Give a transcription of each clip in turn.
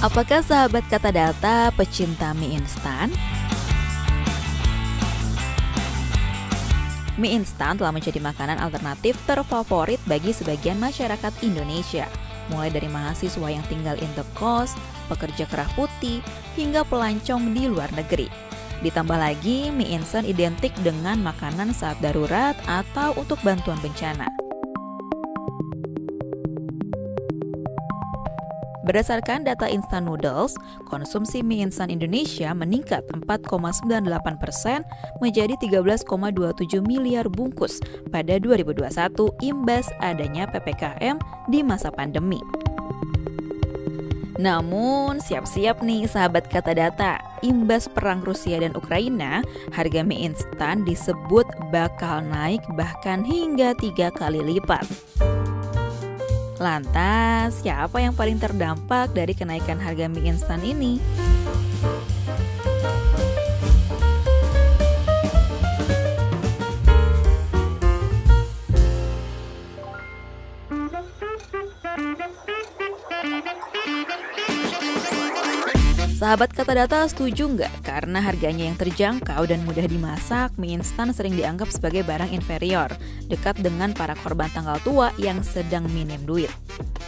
Apakah sahabat kata data pecinta mie instan? Mie instan telah menjadi makanan alternatif terfavorit bagi sebagian masyarakat Indonesia. Mulai dari mahasiswa yang tinggal in the coast, pekerja kerah putih, hingga pelancong di luar negeri. Ditambah lagi, mie instan identik dengan makanan saat darurat atau untuk bantuan bencana. Berdasarkan data Instant Noodles, konsumsi mie instan Indonesia meningkat 4,98% menjadi 13,27 miliar bungkus pada 2021 imbas adanya PPKM di masa pandemi. Namun, siap-siap nih sahabat kata data, imbas perang Rusia dan Ukraina, harga mie instan disebut bakal naik bahkan hingga 3 kali lipat. Lantas, siapa yang paling terdampak dari kenaikan harga mie instan ini? Sahabat kata data setuju nggak? Karena harganya yang terjangkau dan mudah dimasak, mie instan sering dianggap sebagai barang inferior, dekat dengan para korban tanggal tua yang sedang minim duit.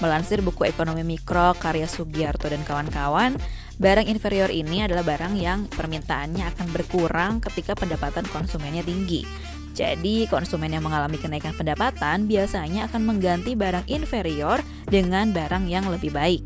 Melansir buku Ekonomi Mikro karya Sugiarto dan kawan-kawan, barang inferior ini adalah barang yang permintaannya akan berkurang ketika pendapatan konsumennya tinggi. Jadi, konsumen yang mengalami kenaikan pendapatan biasanya akan mengganti barang inferior dengan barang yang lebih baik.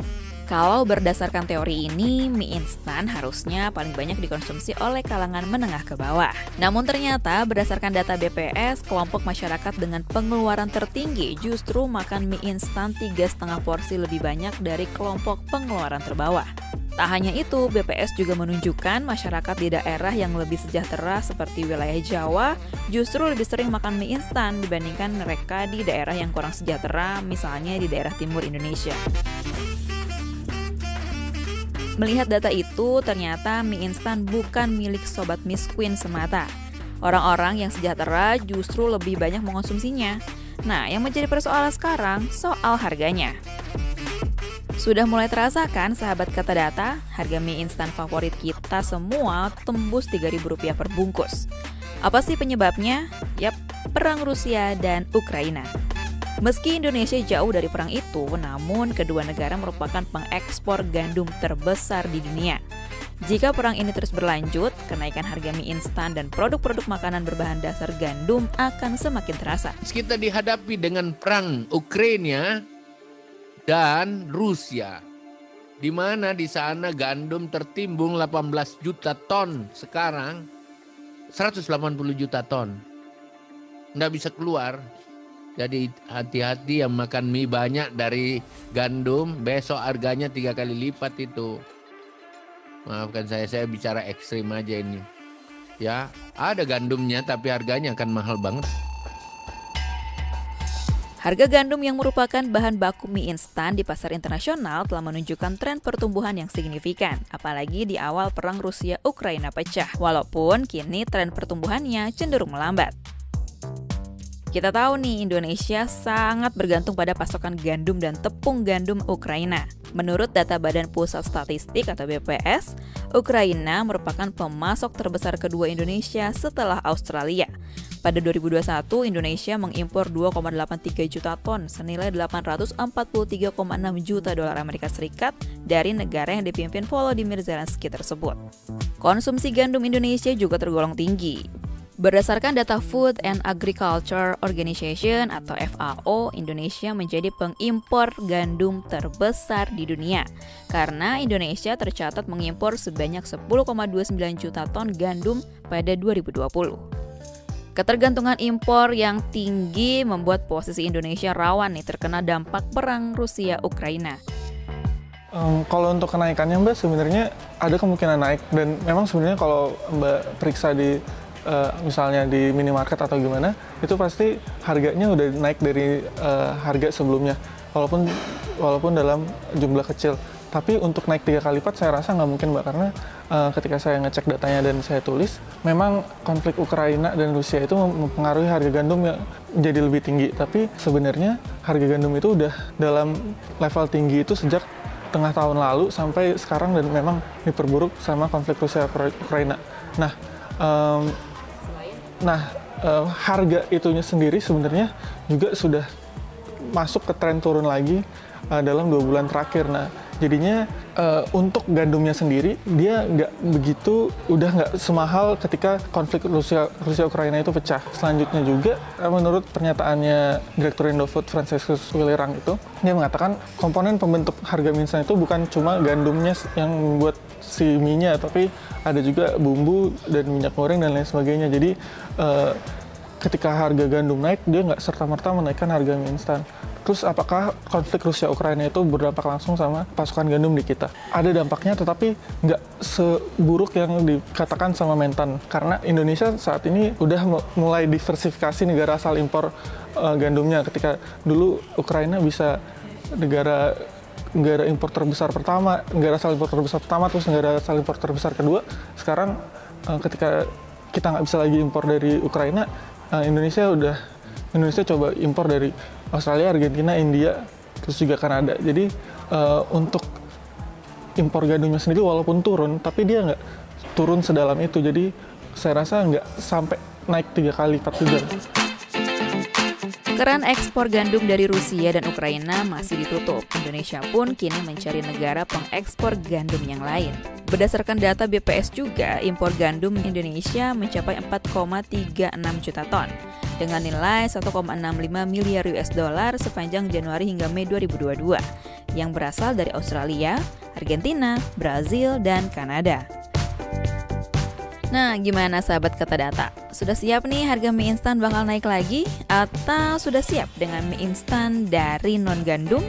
Kalau berdasarkan teori ini, mie instan harusnya paling banyak dikonsumsi oleh kalangan menengah ke bawah. Namun ternyata berdasarkan data BPS, kelompok masyarakat dengan pengeluaran tertinggi justru makan mie instan 3,5 porsi lebih banyak dari kelompok pengeluaran terbawah. Tak hanya itu, BPS juga menunjukkan masyarakat di daerah yang lebih sejahtera seperti wilayah Jawa justru lebih sering makan mie instan dibandingkan mereka di daerah yang kurang sejahtera, misalnya di daerah timur Indonesia. Melihat data itu, ternyata mie instan bukan milik sobat miskin semata. Orang-orang yang sejahtera justru lebih banyak mengonsumsinya. Nah, yang menjadi persoalan sekarang soal harganya. Sudah mulai terasa kan, sahabat kata data, harga mie instan favorit kita semua tembus Rp3.000 per bungkus. Apa sih penyebabnya? Yap, perang Rusia dan Ukraina. Meski Indonesia jauh dari perang itu, namun kedua negara merupakan pengekspor gandum terbesar di dunia. Jika perang ini terus berlanjut, kenaikan harga mie instan dan produk-produk makanan berbahan dasar gandum akan semakin terasa. Kita dihadapi dengan perang Ukraina dan Rusia, di mana di sana gandum tertimbun 18 juta ton, sekarang 180 juta ton. Nggak bisa keluar. Jadi hati-hati yang makan mie banyak dari gandum, besok harganya 3 kali lipat itu. Maafkan saya bicara ekstrim aja ini. Ya, ada gandumnya tapi harganya akan mahal banget. Harga gandum yang merupakan bahan baku mie instan di pasar internasional telah menunjukkan tren pertumbuhan yang signifikan, apalagi di awal perang Rusia-Ukraina pecah, walaupun kini tren pertumbuhannya cenderung melambat. Kita tahu nih, Indonesia sangat bergantung pada pasokan gandum dan tepung gandum Ukraina. Menurut data Badan Pusat Statistik atau BPS, Ukraina merupakan pemasok terbesar kedua Indonesia setelah Australia. Pada 2021, Indonesia mengimpor 2,83 juta ton senilai 843,6 juta dolar Amerika Serikat dari negara yang dipimpin Volodymyr Zelensky tersebut. Konsumsi gandum Indonesia juga tergolong tinggi. Berdasarkan data Food and Agriculture Organization atau FAO, Indonesia menjadi pengimpor gandum terbesar di dunia karena Indonesia tercatat mengimpor sebanyak 10,29 juta ton gandum pada 2020. Ketergantungan impor yang tinggi membuat posisi Indonesia rawan nih terkena dampak perang Rusia-Ukraina. Kalau untuk kenaikannya Mbak, sebenarnya ada kemungkinan naik dan memang sebenarnya kalau Mbak periksa di misalnya di minimarket atau gimana, itu pasti harganya udah naik dari harga sebelumnya, walaupun dalam jumlah kecil. Tapi untuk naik 3 kali lipat saya rasa nggak mungkin Mbak, karena ketika saya ngecek datanya dan saya tulis, memang konflik Ukraina dan Rusia itu mempengaruhi harga gandum yang jadi lebih tinggi. Tapi sebenarnya harga gandum itu udah dalam level tinggi itu sejak tengah tahun lalu sampai sekarang dan memang diperburuk sama konflik Rusia Ukraina. Nah, harga itunya sendiri sebenarnya juga sudah masuk ke tren turun lagi dalam 2 bulan terakhir. Nah, jadinya untuk gandumnya sendiri dia udah nggak semahal ketika konflik Rusia Ukraina itu pecah. Selanjutnya juga menurut pernyataannya Direktur Indofood Franciscus Wilirang itu, dia mengatakan komponen pembentuk harga mie instan itu bukan cuma gandumnya yang membuat si mie-nya, tapi ada juga bumbu dan minyak goreng dan lain sebagainya. Jadi ketika harga gandum naik, dia nggak serta-merta menaikkan harga mie instan. Terus apakah konflik Rusia-Ukraina itu berdampak langsung sama pasokan gandum di kita? Ada dampaknya, tetapi nggak seburuk yang dikatakan sama Mentan. Karena Indonesia saat ini udah mulai diversifikasi negara asal impor gandumnya. Ketika dulu Ukraina bisa negara impor terbesar pertama, negara asal impor terbesar pertama, terus negara asal impor terbesar kedua. Sekarang ketika kita nggak bisa lagi impor dari Ukraina, Indonesia coba impor dari Australia, Argentina, India, terus juga Kanada. Jadi untuk impor gandumnya sendiri walaupun turun, tapi dia nggak turun sedalam itu. Jadi saya rasa nggak sampai naik 3 kali lipat juga. Keran ekspor gandum dari Rusia dan Ukraina masih ditutup. Indonesia pun kini mencari negara pengekspor gandum yang lain. Berdasarkan data BPS juga, impor gandum Indonesia mencapai 4,36 juta ton dengan nilai 1,65 miliar US dollar sepanjang Januari hingga Mei 2022 yang berasal dari Australia, Argentina, Brazil, dan Kanada. Nah, gimana sahabat Kata Data? Sudah siap nih harga mie instan bakal naik lagi? Atau sudah siap dengan mie instan dari non-gandum?